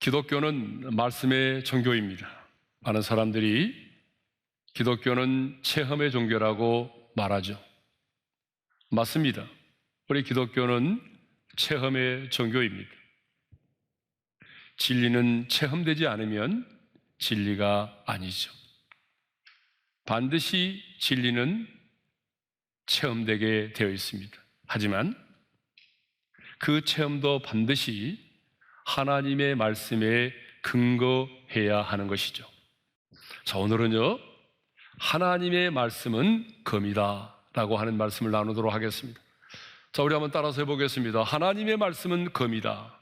기독교는 말씀의 종교입니다. 많은 사람들이 기독교는 체험의 종교라고 말하죠. 맞습니다. 우리 기독교는 체험의 종교입니다. 진리는 체험되지 않으면 진리가 아니죠. 반드시 진리는 체험되게 되어 있습니다. 하지만 그 체험도 반드시 하나님의 말씀에 근거해야 하는 것이죠. 자, 오늘은요, 하나님의 말씀은 검이다 라고 하는 말씀을 나누도록 하겠습니다. 자, 우리 한번 따라서 해보겠습니다. 하나님의 말씀은 검이다.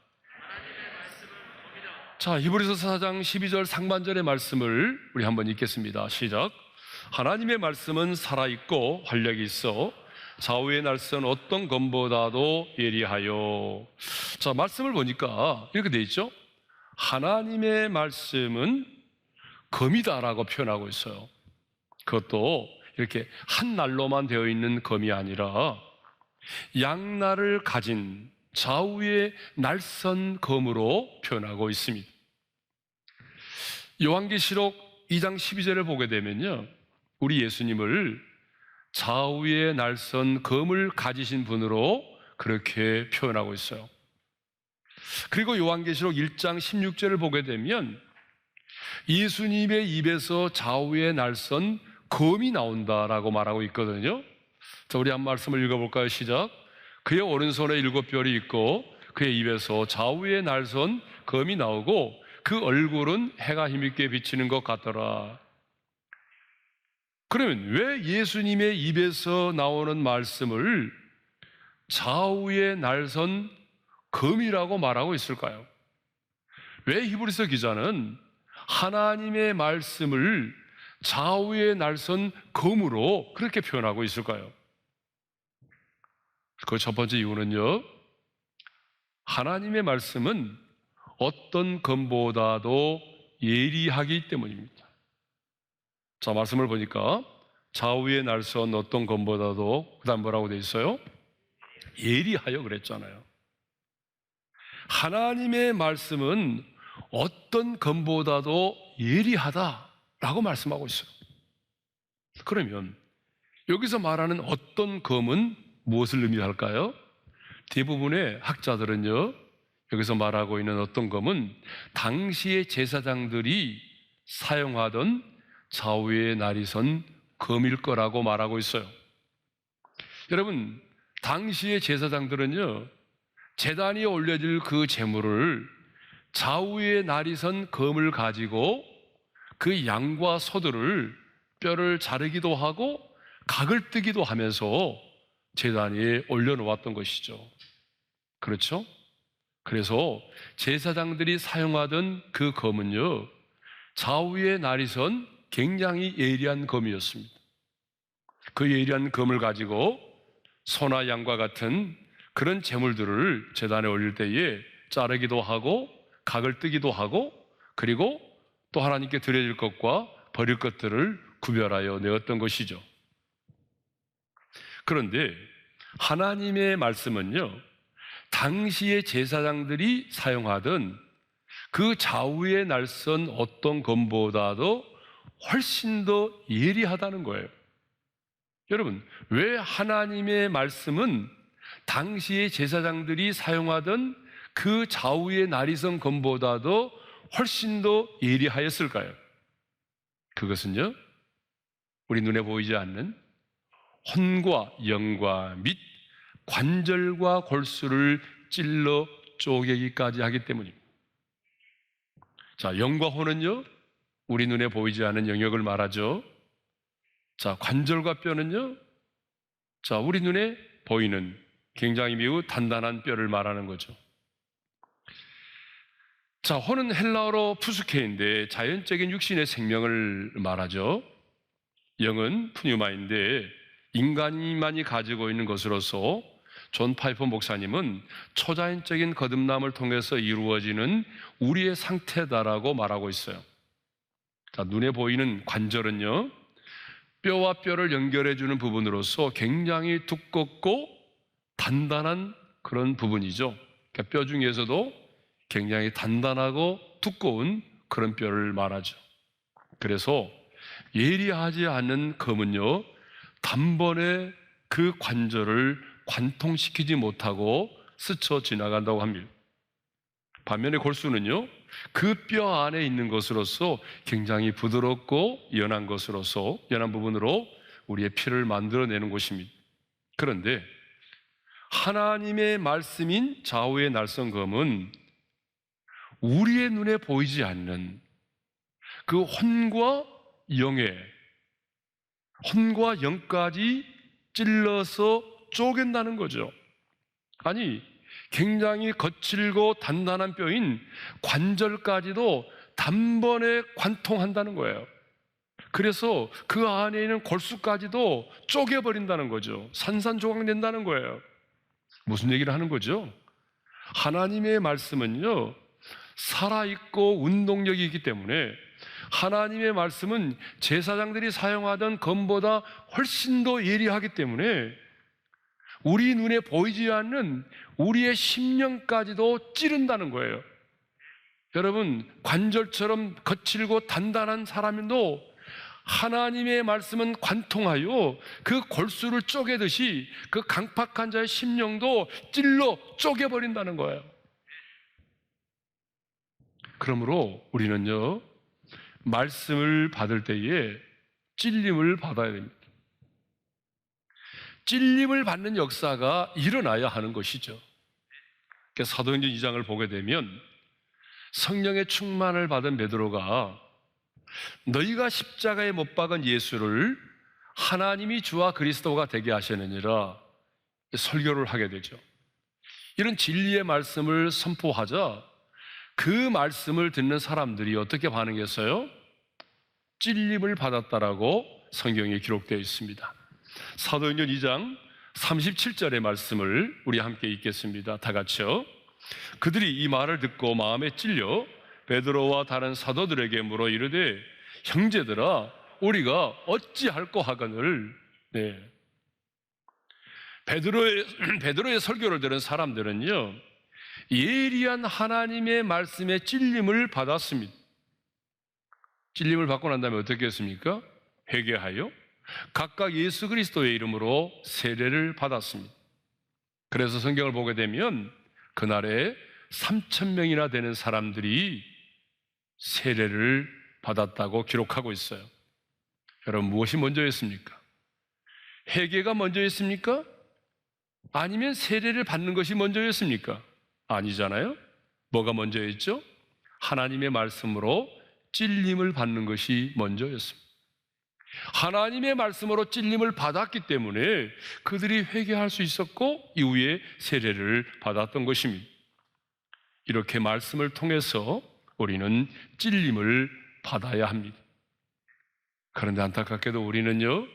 자, 히브리서 4장 12절 상반절의 말씀을 우리 한번 읽겠습니다. 시작. 하나님의 말씀은 살아있고 활력이 있어 좌우의 날선 어떤 검보다도 예리하여. 자, 말씀을 보니까 이렇게 되어 있죠. 하나님의 말씀은 검이다라고 표현하고 있어요. 그것도 이렇게 한 날로만 되어 있는 검이 아니라 양날을 가진 좌우의 날선 검으로 표현하고 있습니다. 요한계시록 2장 12절을 보게 되면요, 우리 예수님을 좌우의 날선 검을 가지신 분으로 그렇게 표현하고 있어요. 그리고 요한계시록 1장 16절을 보게 되면 예수님의 입에서 좌우의 날선 검이 나온다라고 말하고 있거든요. 자, 우리 한 말씀을 읽어볼까요? 시작. 그의 오른손에 7별이 있고 그의 입에서 좌우의 날선 검이 나오고 그 얼굴은 해가 힘있게 비치는 것 같더라. 그러면 왜 예수님의 입에서 나오는 말씀을 좌우의 날선 검이라고 말하고 있을까요? 왜 히브리서 기자는 하나님의 말씀을 좌우의 날선 검으로 그렇게 표현하고 있을까요? 그 첫 번째 이유는요, 하나님의 말씀은 어떤 검보다도 예리하기 때문입니다. 자, 말씀을 보니까 좌우의 날선 어떤 검보다도, 그 다음 뭐라고 되어 있어요? 예리하여 그랬잖아요. 하나님의 말씀은 어떤 검보다도 예리하다라고 말씀하고 있어요. 그러면 여기서 말하는 어떤 검은 무엇을 의미할까요? 대부분의 학자들은요, 여기서 말하고 있는 어떤 검은 당시의 제사장들이 사용하던 좌우의 날이 선 검일 거라고 말하고 있어요. 여러분, 당시의 제사장들은요, 제단에 올려질 그 제물을 좌우의 날이 선 검을 가지고 그 양과 소들을 뼈를 자르기도 하고 각을 뜨기도 하면서 제단 위에 올려놓았던 것이죠. 그렇죠? 그래서 제사장들이 사용하던 그 검은요, 좌우의 날이 선 굉장히 예리한 검이었습니다. 그 예리한 검을 가지고 소나 양과 같은 그런 제물들을 제단에 올릴 때에 자르기도 하고 각을 뜨기도 하고 그리고 또 하나님께 드려질 것과 버릴 것들을 구별하여 내었던 것이죠. 그런데 하나님의 말씀은요, 당시의 제사장들이 사용하던 그 좌우의 날선 어떤 검보다도 훨씬 더 예리하다는 거예요. 여러분, 왜 하나님의 말씀은 당시의 제사장들이 사용하던 그 좌우의 날이선 검보다도 훨씬 더 예리하였을까요? 그것은요, 우리 눈에 보이지 않는 혼과 영과 및 관절과 골수를 찔러 쪼개기까지 하기 때문입니다. 자, 영과 혼은요, 우리 눈에 보이지 않는 영역을 말하죠. 자, 관절과 뼈는요, 자, 우리 눈에 보이는 굉장히 매우 단단한 뼈를 말하는 거죠. 자, 혼은 헬라어로 푸스케인데 자연적인 육신의 생명을 말하죠. 영은 푸뉴마인데 인간만이 가지고 있는 것으로서 존 파이퍼 목사님은 초자연적인 거듭남을 통해서 이루어지는 우리의 상태다라고 말하고 있어요. 자, 눈에 보이는 관절은요, 뼈와 뼈를 연결해주는 부분으로서 굉장히 두껍고 단단한 그런 부분이죠. 그러니까 뼈 중에서도 굉장히 단단하고 두꺼운 그런 뼈를 말하죠. 그래서 예리하지 않은 검은요, 단번에 그 관절을 관통시키지 못하고 스쳐 지나간다고 합니다. 반면에 골수는요, 그 뼈 안에 있는 것으로서 굉장히 부드럽고 연한 것으로서, 연한 부분으로 우리의 피를 만들어내는 것입니다. 그런데 하나님의 말씀인 좌우의 날성검은 우리의 눈에 보이지 않는 그 혼과 영까지 찔러서 쪼갠다는 거죠. 아니, 굉장히 거칠고 단단한 뼈인 관절까지도 단번에 관통한다는 거예요. 그래서 그 안에 있는 골수까지도 쪼개버린다는 거죠. 산산조각낸다는 거예요. 무슨 얘기를 하는 거죠? 하나님의 말씀은요, 살아있고 운동력이 있기 때문에 하나님의 말씀은 제사장들이 사용하던 검보다 훨씬 더 예리하기 때문에 우리 눈에 보이지 않는 우리의 심령까지도 찌른다는 거예요. 여러분, 관절처럼 거칠고 단단한 사람도 하나님의 말씀은 관통하여 그 골수를 쪼개듯이 그 강팍한 자의 심령도 찔러 쪼개버린다는 거예요. 그러므로 우리는요, 말씀을 받을 때에 찔림을 받아야 됩니다. 찔림을 받는 역사가 일어나야 하는 것이죠. 사도행전 2장을 보게 되면 성령의 충만을 받은 베드로가 너희가 십자가에 못 박은 예수를 하나님이 주와 그리스도가 되게 하시느니라 설교를 하게 되죠. 이런 진리의 말씀을 선포하자 그 말씀을 듣는 사람들이 어떻게 반응했어요? 찔림을 받았다라고 성경에 기록되어 있습니다. 사도행전 2장 37절의 말씀을 우리 함께 읽겠습니다. 다 같이요. 그들이 이 말을 듣고 마음에 찔려 베드로와 다른 사도들에게 물어 이르되 형제들아 우리가 어찌할꼬 하거늘. 베드로의 설교를 들은 사람들은요, 예리한 하나님의 말씀에 찔림을 받았습니다. 찔림을 받고 난 다음에 어떻게 했습니까? 회개하여 각각 예수 그리스도의 이름으로 세례를 받았습니다. 그래서 성경을 보게 되면 그날에 3,000명이나 되는 사람들이 세례를 받았다고 기록하고 있어요. 여러분, 무엇이 먼저였습니까? 회개가 먼저였습니까? 아니면 세례를 받는 것이 먼저였습니까? 아니잖아요. 뭐가 먼저였죠? 하나님의 말씀으로 찔림을 받는 것이 먼저였습니다. 하나님의 말씀으로 찔림을 받았기 때문에 그들이 회개할 수 있었고 이후에 세례를 받았던 것입니다. 이렇게 말씀을 통해서 우리는 찔림을 받아야 합니다. 그런데 안타깝게도 우리는요,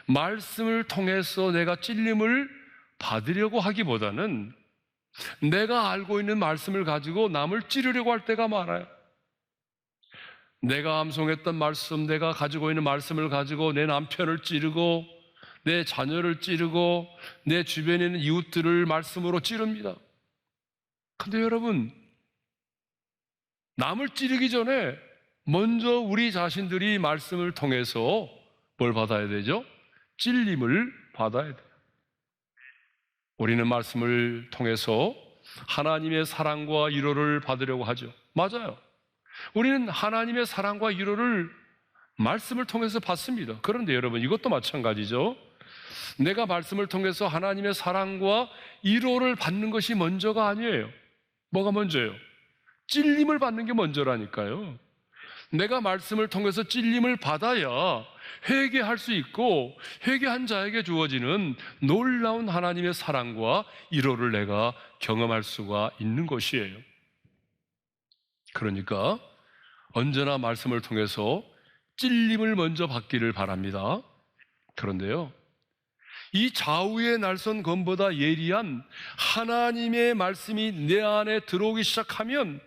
말씀을 통해서 내가 찔림을 받으려고 하기보다는 내가 알고 있는 말씀을 가지고 남을 찌르려고 할 때가 많아요. 내가 암송했던 말씀, 내가 가지고 있는 말씀을 가지고 내 남편을 찌르고 내 자녀를 찌르고 내 주변에 있는 이웃들을 말씀으로 찌릅니다. 근데 여러분, 남을 찌르기 전에 먼저 우리 자신들이 말씀을 통해서 뭘 받아야 되죠? 찔림을 받아야 돼요. 우리는 말씀을 통해서 하나님의 사랑과 위로를 받으려고 하죠. 맞아요. 우리는 하나님의 사랑과 위로를 말씀을 통해서 받습니다. 그런데 여러분, 이것도 마찬가지죠. 내가 말씀을 통해서 하나님의 사랑과 위로를 받는 것이 먼저가 아니에요. 뭐가 먼저예요? 찔림을 받는 게 먼저라니까요. 내가 말씀을 통해서 찔림을 받아야 회개할 수 있고 회개한 자에게 주어지는 놀라운 하나님의 사랑과 위로를 내가 경험할 수가 있는 것이에요. 그러니까 언제나 말씀을 통해서 찔림을 먼저 받기를 바랍니다. 그런데요, 이 좌우의 날선 검보다 예리한 하나님의 말씀이 내 안에 들어오기 시작하면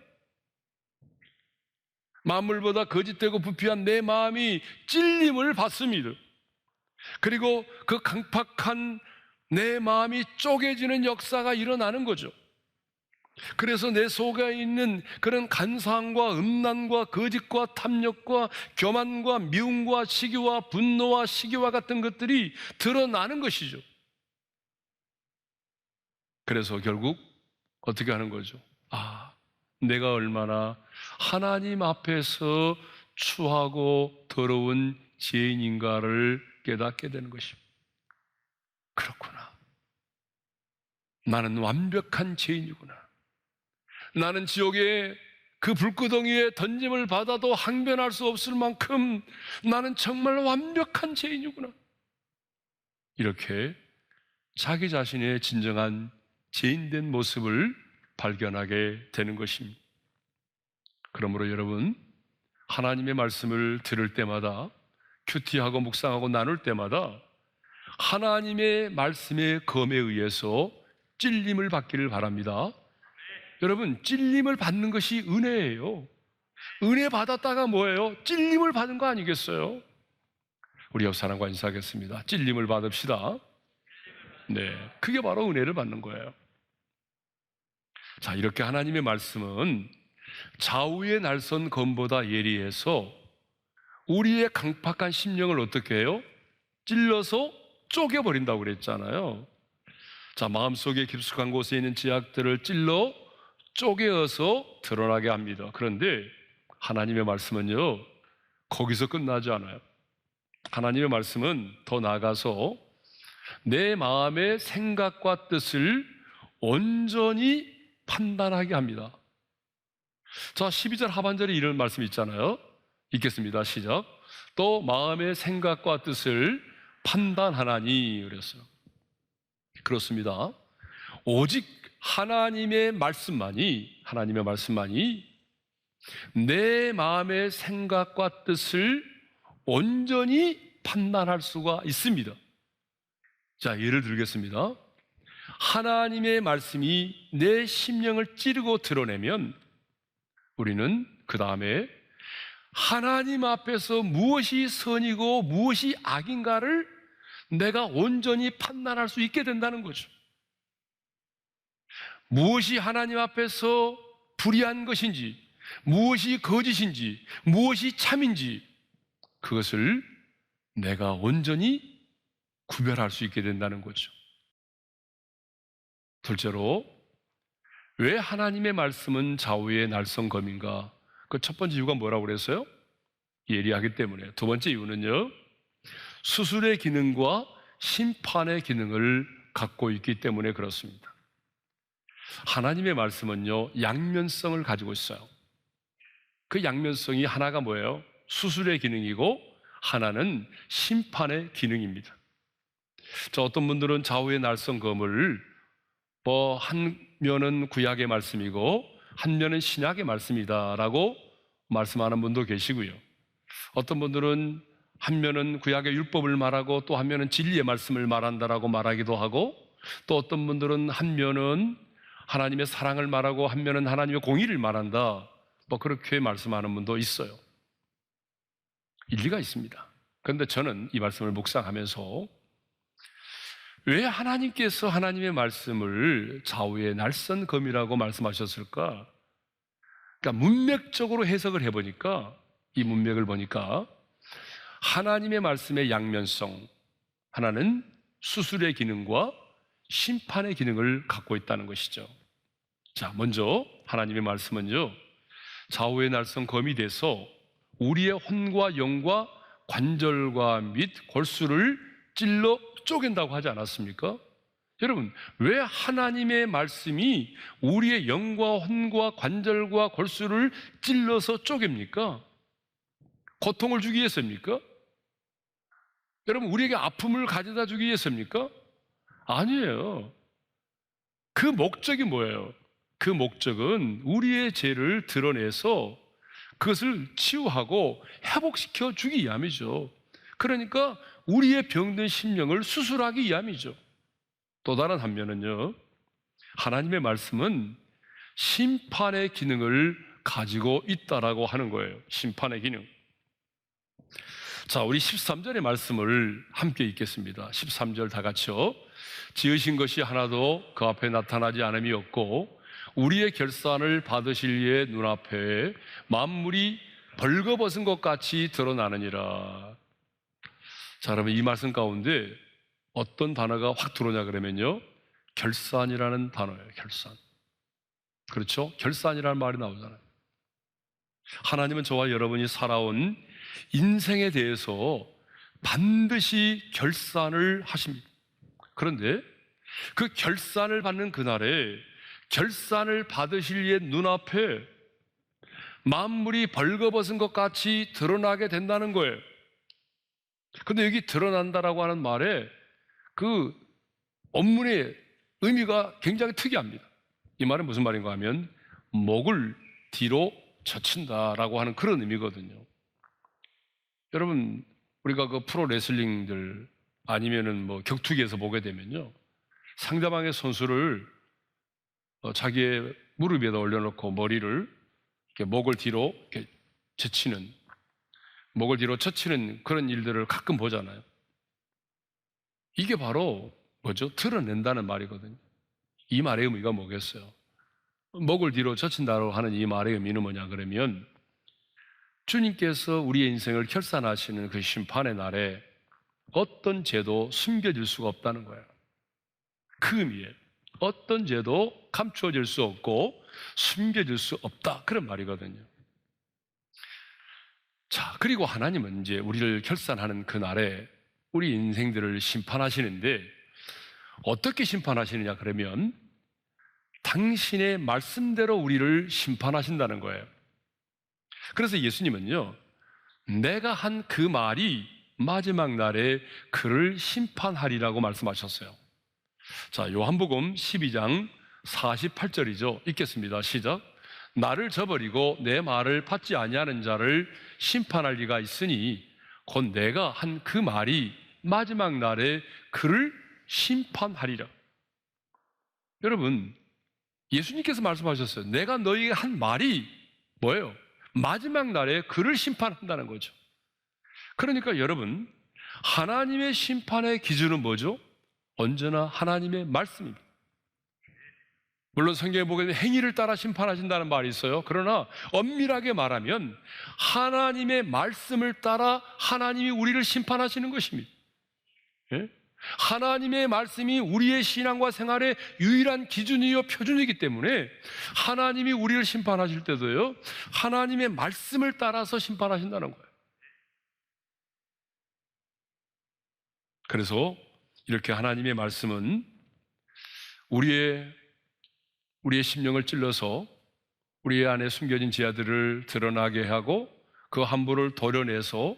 만물보다 거짓되고 부패한 내 마음이 찔림을 받습니다. 그리고 그 강팍한 내 마음이 쪼개지는 역사가 일어나는 거죠. 그래서 내 속에 있는 그런 간사함과 음란과 거짓과 탐욕과 교만과 미움과 시기와 분노와 시기와 같은 것들이 드러나는 것이죠. 그래서 결국 어떻게 하는 거죠? 내가 얼마나 하나님 앞에서 추하고 더러운 죄인인가를 깨닫게 되는 것입니다. 그렇구나. 나는 완벽한 죄인이구나. 나는 지옥의 그 불구덩이에 던짐을 받아도 항변할 수 없을 만큼 나는 정말 완벽한 죄인이구나. 이렇게 자기 자신의 진정한 죄인된 모습을 발견하게 되는 것입니다. 그러므로 여러분, 하나님의 말씀을 들을 때마다, 큐티하고 묵상하고 나눌 때마다 하나님의 말씀의 검에 의해서 찔림을 받기를 바랍니다. 여러분, 찔림을 받는 것이 은혜예요. 은혜 받았다가 뭐예요? 찔림을 받은 거 아니겠어요? 우리 옆 사람과 인사하겠습니다. 찔림을 받읍시다. 네, 그게 바로 은혜를 받는 거예요. 자, 이렇게 하나님의 말씀은 좌우의 날선 검보다 예리해서 우리의 강팍한 심령을 어떻게 해요? 찔러서 쪼개버린다고 그랬잖아요. 자, 마음속에 깊숙한 곳에 있는 지약들을 찔러 쪼개어서 드러나게 합니다. 그런데 하나님의 말씀은요, 거기서 끝나지 않아요. 하나님의 말씀은 더 나아가서 내 마음의 생각과 뜻을 온전히 판단하게 합니다. 자, 12절 하반절에 이런 말씀이 있잖아요. 읽겠습니다. 시작. 또 마음의 생각과 뜻을 판단하나니 그랬어요. 그렇습니다. 오직 하나님의 말씀만이 내 마음의 생각과 뜻을 온전히 판단할 수가 있습니다. 자, 예를 들겠습니다. 하나님의 말씀이 내 심령을 찌르고 드러내면 우리는 그 다음에 하나님 앞에서 무엇이 선이고 무엇이 악인가를 내가 온전히 판단할 수 있게 된다는 거죠. 무엇이 하나님 앞에서 불의한 것인지, 무엇이 거짓인지, 무엇이 참인지 그것을 내가 온전히 구별할 수 있게 된다는 거죠. 둘째로, 왜 하나님의 말씀은 좌우의 날성검인가? 그 첫 번째 이유가 뭐라고 그랬어요? 예리하기 때문에. 두 번째 이유는요, 수술의 기능과 심판의 기능을 갖고 있기 때문에 그렇습니다. 하나님의 말씀은요, 양면성을 가지고 있어요. 그 양면성이 하나가 뭐예요? 수술의 기능이고 하나는 심판의 기능입니다. 자, 어떤 분들은 좌우의 날성검을 한 면은 구약의 말씀이고 한 면은 신약의 말씀이다라고 말씀하는 분도 계시고요. 어떤 분들은 한 면은 구약의 율법을 말하고 또 한 면은 진리의 말씀을 말한다라고 말하기도 하고, 또 어떤 분들은 한 면은 하나님의 사랑을 말하고 한 면은 하나님의 공의를 말한다, 그렇게 말씀하는 분도 있어요. 일리가 있습니다. 그런데 저는 이 말씀을 묵상하면서 왜 하나님께서 하나님의 말씀을 좌우의 날선검이라고 말씀하셨을까? 그러니까 문맥적으로 해석을 해보니까, 이 문맥을 보니까 하나님의 말씀의 양면성, 하나는 수술의 기능과 심판의 기능을 갖고 있다는 것이죠. 자, 먼저 하나님의 말씀은요, 좌우의 날선검이 돼서 우리의 혼과 영과 관절과 및 골수를 찔러 쪼갠다고 하지 않았습니까? 여러분, 왜 하나님의 말씀이 우리의 영과 혼과 관절과 골수를 찔러서 쪼갭니까? 고통을 주기 위해서입니까? 여러분, 우리에게 아픔을 가져다 주기 위해서입니까? 아니에요. 그 목적이 뭐예요? 그 목적은 우리의 죄를 드러내서 그것을 치유하고 회복시켜 주기 위함이죠. 그러니까 우리의 병든 심령을 수술하기 위함이죠. 또 다른 한면은요, 하나님의 말씀은 심판의 기능을 가지고 있다라고 하는 거예요. 심판의 기능. 자, 우리 13절의 말씀을 함께 읽겠습니다. 13절 다 같이요. 지으신 것이 하나도 그 앞에 나타나지 않음이 없고 우리의 결산을 받으실 이의 눈앞에 만물이 벌거벗은 것 같이 드러나느니라. 자, 여러분, 이 말씀 가운데 어떤 단어가 확 들어오냐 그러면요, 결산이라는 단어예요. 결산. 그렇죠? 결산이라는 말이 나오잖아요. 하나님은 저와 여러분이 살아온 인생에 대해서 반드시 결산을 하십니다. 그런데 그 결산을 받는 그날에 결산을 받으실 이의 눈앞에 만물이 벌거벗은 것 같이 드러나게 된다는 거예요. 그런데 여기 드러난다라고 하는 말에 그 원문의 의미가 굉장히 특이합니다. 이 말은 무슨 말인가 하면 목을 뒤로 젖힌다라고 하는 그런 의미거든요. 여러분, 우리가 그 프로 레슬링들 아니면은 뭐 격투기에서 보게 되면요, 상대방의 선수를 자기의 무릎 위에다 올려놓고 머리를 이렇게 목을 뒤로 이렇게 젖히는, 목을 뒤로 젖히는 그런 일들을 가끔 보잖아요. 이게 바로 뭐죠? 드러낸다는 말이거든요. 이 말의 의미가 뭐겠어요? 목을 뒤로 젖힌다고 하는 이 말의 의미는 뭐냐 그러면, 주님께서 우리의 인생을 결산하시는 그 심판의 날에 어떤 죄도 숨겨질 수가 없다는 거예요. 그 의미에 어떤 죄도 감추어질 수 없고 숨겨질 수 없다, 그런 말이거든요. 자, 그리고 하나님은 이제 우리를 결산하는 그 날에 우리 인생들을 심판하시는데, 어떻게 심판하시느냐 그러면 당신의 말씀대로 우리를 심판하신다는 거예요. 그래서 예수님은요, 내가 한 그 말이 마지막 날에 그를 심판하리라고 말씀하셨어요. 자, 요한복음 12장 48절이죠. 읽겠습니다. 시작. 나를 저버리고 내 말을 받지 아니하는 자를 심판할 리가 있으니 곧 내가 한 그 말이 마지막 날에 그를 심판하리라. 여러분, 예수님께서 말씀하셨어요. 내가 너희에게 한 말이 뭐예요? 마지막 날에 그를 심판한다는 거죠. 그러니까 여러분, 하나님의 심판의 기준은 뭐죠? 언제나 하나님의 말씀입니다. 물론 성경에 보게 되면 행위를 따라 심판하신다는 말이 있어요. 그러나 엄밀하게 말하면 하나님의 말씀을 따라 하나님이 우리를 심판하시는 것입니다. 예? 하나님의 말씀이 우리의 신앙과 생활의 유일한 기준이요 표준이기 때문에 하나님이 우리를 심판하실 때도요, 하나님의 말씀을 따라서 심판하신다는 거예요. 그래서 이렇게 하나님의 말씀은 우리의 심령을 찔러서 우리 안에 숨겨진 지하들을 드러나게 하고 그 함부를 도려내서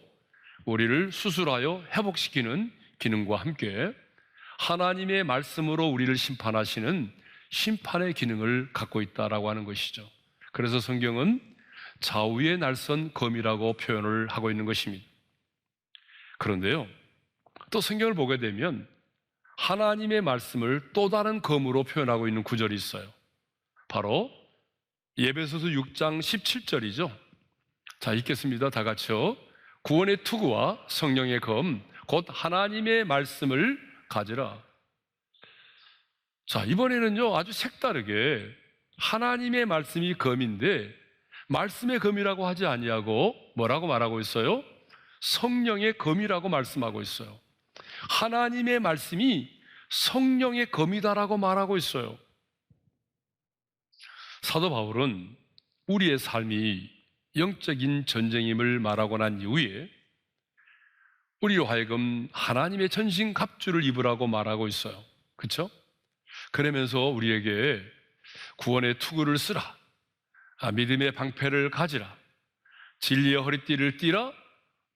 우리를 수술하여 회복시키는 기능과 함께 하나님의 말씀으로 우리를 심판하시는 심판의 기능을 갖고 있다라고 하는 것이죠. 그래서 성경은 좌우의 날선 검이라고 표현을 하고 있는 것입니다. 그런데요, 또 성경을 보게 되면 하나님의 말씀을 또 다른 검으로 표현하고 있는 구절이 있어요. 바로 에베소서 6장 17절이죠. 자, 읽겠습니다. 다 같이요. 구원의 투구와 성령의 검 곧 하나님의 말씀을 가지라. 자, 이번에는요, 아주 색다르게 하나님의 말씀이 검인데 말씀의 검이라고 하지 아니하고 뭐라고 말하고 있어요? 성령의 검이라고 말씀하고 있어요. 하나님의 말씀이 성령의 검이다라고 말하고 있어요. 사도 바울은 우리의 삶이 영적인 전쟁임을 말하고 난 이후에 우리로 하여금 하나님의 전신갑주를 입으라고 말하고 있어요. 그렇죠? 그러면서 우리에게 구원의 투구를 쓰라, 믿음의 방패를 가지라, 진리의 허리띠를 띠라,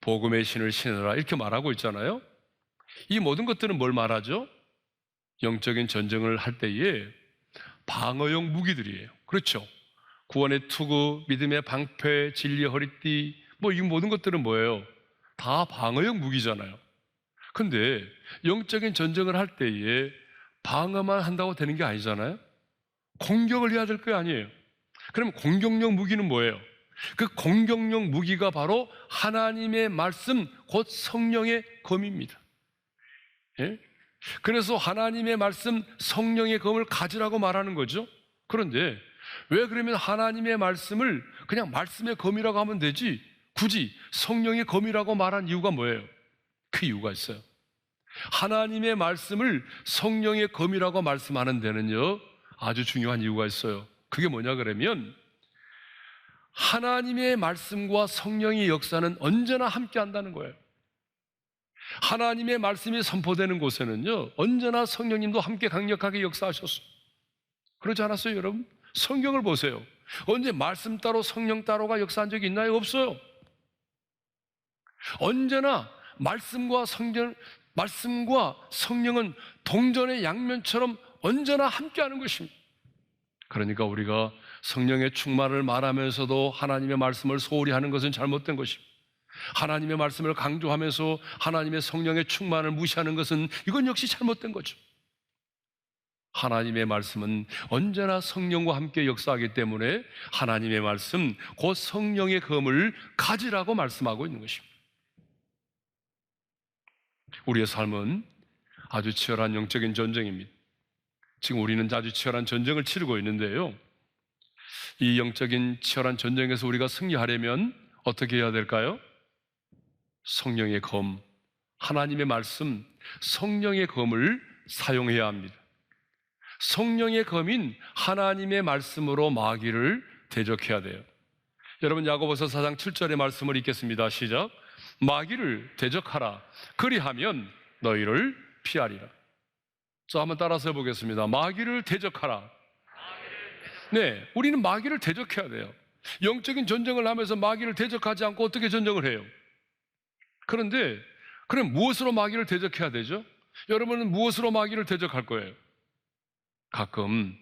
복음의 신을 신으라, 이렇게 말하고 있잖아요. 이 모든 것들은 뭘 말하죠? 영적인 전쟁을 할 때에 방어용 무기들이에요. 그렇죠? 구원의 투구, 믿음의 방패, 진리의 허리띠, 이 모든 것들은 뭐예요? 다 방어용 무기잖아요. 근데 영적인 전쟁을 할 때에 방어만 한다고 되는 게 아니잖아요. 공격을 해야 될 거 아니에요. 그럼 공격용 무기는 뭐예요? 그 공격용 무기가 바로 하나님의 말씀, 곧 성령의 검입니다. 예? 그래서 하나님의 말씀, 성령의 검을 가지라고 말하는 거죠. 그런데 왜 그러면 하나님의 말씀을 그냥 말씀의 검이라고 하면 되지 굳이 성령의 검이라고 말한 이유가 뭐예요? 그 이유가 있어요. 하나님의 말씀을 성령의 검이라고 말씀하는 데는요 아주 중요한 이유가 있어요. 그게 뭐냐 그러면 하나님의 말씀과 성령의 역사는 언제나 함께 한다는 거예요. 하나님의 말씀이 선포되는 곳에는요 언제나 성령님도 함께 강력하게 역사하셨어요. 그렇지 않았어요 여러분? 성경을 보세요. 언제 말씀 따로 성령 따로가 역사한 적이 있나요? 없어요. 언제나 말씀과 성령은 동전의 양면처럼 언제나 함께하는 것입니다. 그러니까 우리가 성령의 충만을 말하면서도 하나님의 말씀을 소홀히 하는 것은 잘못된 것입니다. 하나님의 말씀을 강조하면서 하나님의 성령의 충만을 무시하는 것은 이건 역시 잘못된 거죠. 하나님의 말씀은 언제나 성령과 함께 역사하기 때문에 하나님의 말씀, 곧 성령의 검을 가지라고 말씀하고 있는 것입니다. 우리의 삶은 아주 치열한 영적인 전쟁입니다. 지금 우리는 아주 치열한 전쟁을 치르고 있는데요, 이 영적인 치열한 전쟁에서 우리가 승리하려면 어떻게 해야 될까요? 성령의 검, 하나님의 말씀, 성령의 검을 사용해야 합니다. 성령의 검인 하나님의 말씀으로 마귀를 대적해야 돼요. 여러분 야고보서 4장 7절의 말씀을 읽겠습니다. 시작. 마귀를 대적하라. 그리하면 너희를 피하리라. 자, 한번 따라서 해보겠습니다. 마귀를 대적하라. 네, 우리는 마귀를 대적해야 돼요. 영적인 전쟁을 하면서 마귀를 대적하지 않고 어떻게 전쟁을 해요? 그런데 그럼 무엇으로 마귀를 대적해야 되죠? 여러분은 무엇으로 마귀를 대적할 거예요? 가끔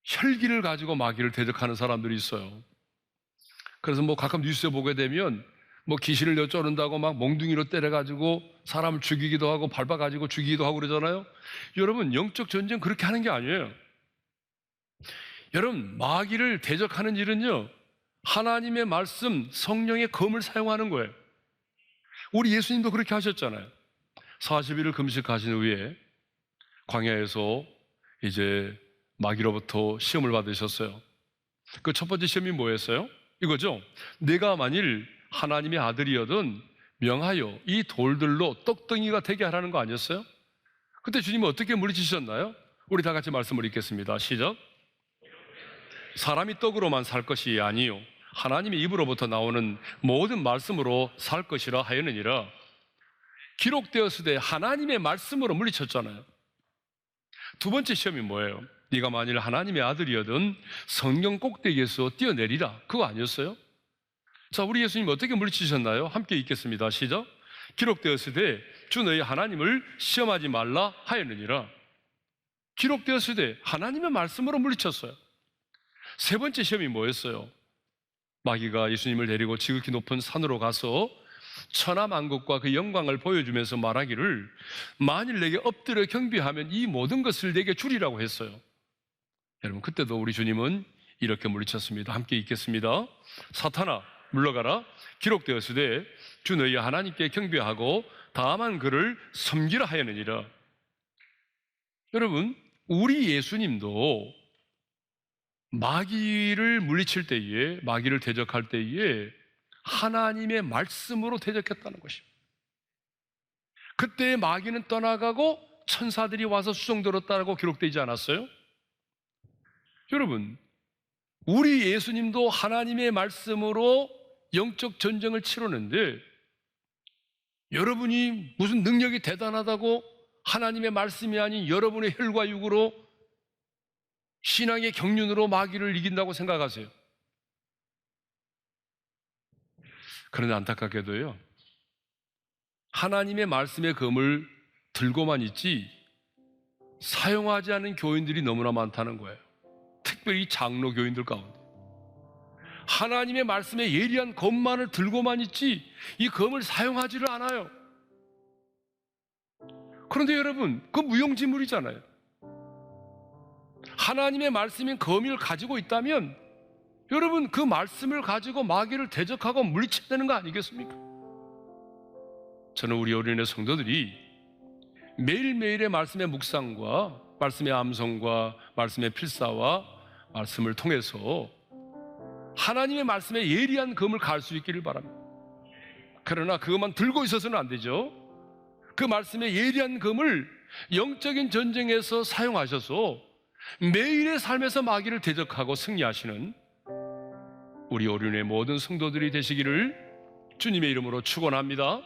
혈기를 가지고 마귀를 대적하는 사람들이 있어요. 그래서 가끔 뉴스에 보게 되면 귀신을 엿조른다고 막 몽둥이로 때려가지고 사람을 죽이기도 하고 밟아가지고 죽이기도 하고 그러잖아요. 여러분 영적 전쟁 그렇게 하는 게 아니에요. 여러분 마귀를 대적하는 일은요 하나님의 말씀, 성령의 검을 사용하는 거예요. 우리 예수님도 그렇게 하셨잖아요. 40일을 금식하신 후에 광야에서 이제 마귀로부터 시험을 받으셨어요. 그 첫 번째 시험이 뭐였어요? 이거죠. 내가 만일 하나님의 아들이어든 명하여 이 돌들로 떡덩이가 되게 하라는 거 아니었어요? 그때 주님은 어떻게 물리치셨나요? 우리 다 같이 말씀을 읽겠습니다. 시작. 사람이 떡으로만 살 것이 아니요 하나님의 입으로부터 나오는 모든 말씀으로 살 것이라 하였느니라. 기록되었으되 하나님의 말씀으로 물리쳤잖아요. 두 번째 시험이 뭐예요? 네가 만일 하나님의 아들이어든 성령 꼭대기에서 뛰어내리라. 그거 아니었어요? 자, 우리 예수님 어떻게 물리치셨나요? 함께 읽겠습니다. 시작. 기록되었으되 주 너희 하나님을 시험하지 말라 하였느니라. 기록되었으되 하나님의 말씀으로 물리쳤어요. 세 번째 시험이 뭐였어요? 마귀가 예수님을 데리고 지극히 높은 산으로 가서 천하만국과 그 영광을 보여주면서 말하기를 만일 내게 엎드려 경배하면 이 모든 것을 내게 주리라고 했어요. 여러분 그때도 우리 주님은 이렇게 물리쳤습니다. 함께 읽겠습니다. 사탄아 물러가라. 기록되었으되 주 너희 하나님께 경배하고 다만 그를 섬기라 하였느니라. 여러분 우리 예수님도 마귀를 물리칠 때에, 마귀를 대적할 때에 하나님의 말씀으로 대적했다는 것입니다. 그때 마귀는 떠나가고 천사들이 와서 수종들었다고 기록되지 않았어요? 여러분 우리 예수님도 하나님의 말씀으로 영적 전쟁을 치르는데 여러분이 무슨 능력이 대단하다고 하나님의 말씀이 아닌 여러분의 혈과 육으로 신앙의 경륜으로 마귀를 이긴다고 생각하세요? 그런데 안타깝게도요 하나님의 말씀의 검을 들고만 있지 사용하지 않은 교인들이 너무나 많다는 거예요. 특별히 장로 교인들 가운데 하나님의 말씀에 예리한 검만을 들고만 있지 이 검을 사용하지를 않아요. 그런데 여러분 그 무용지물이잖아요. 하나님의 말씀인 검을 가지고 있다면 여러분 그 말씀을 가지고 마귀를 대적하고 물리쳐야 되는 거 아니겠습니까? 저는 우리 어린애 성도들이 매일매일의 말씀의 묵상과 말씀의 암송과 말씀의 필사와 말씀을 통해서 하나님의 말씀에 예리한 검을 갈 수 있기를 바랍니다. 그러나 그것만 들고 있어서는 안 되죠. 그 말씀에 예리한 검을 영적인 전쟁에서 사용하셔서 매일의 삶에서 마귀를 대적하고 승리하시는 우리 오륜의 모든 성도들이 되시기를 주님의 이름으로 축원합니다.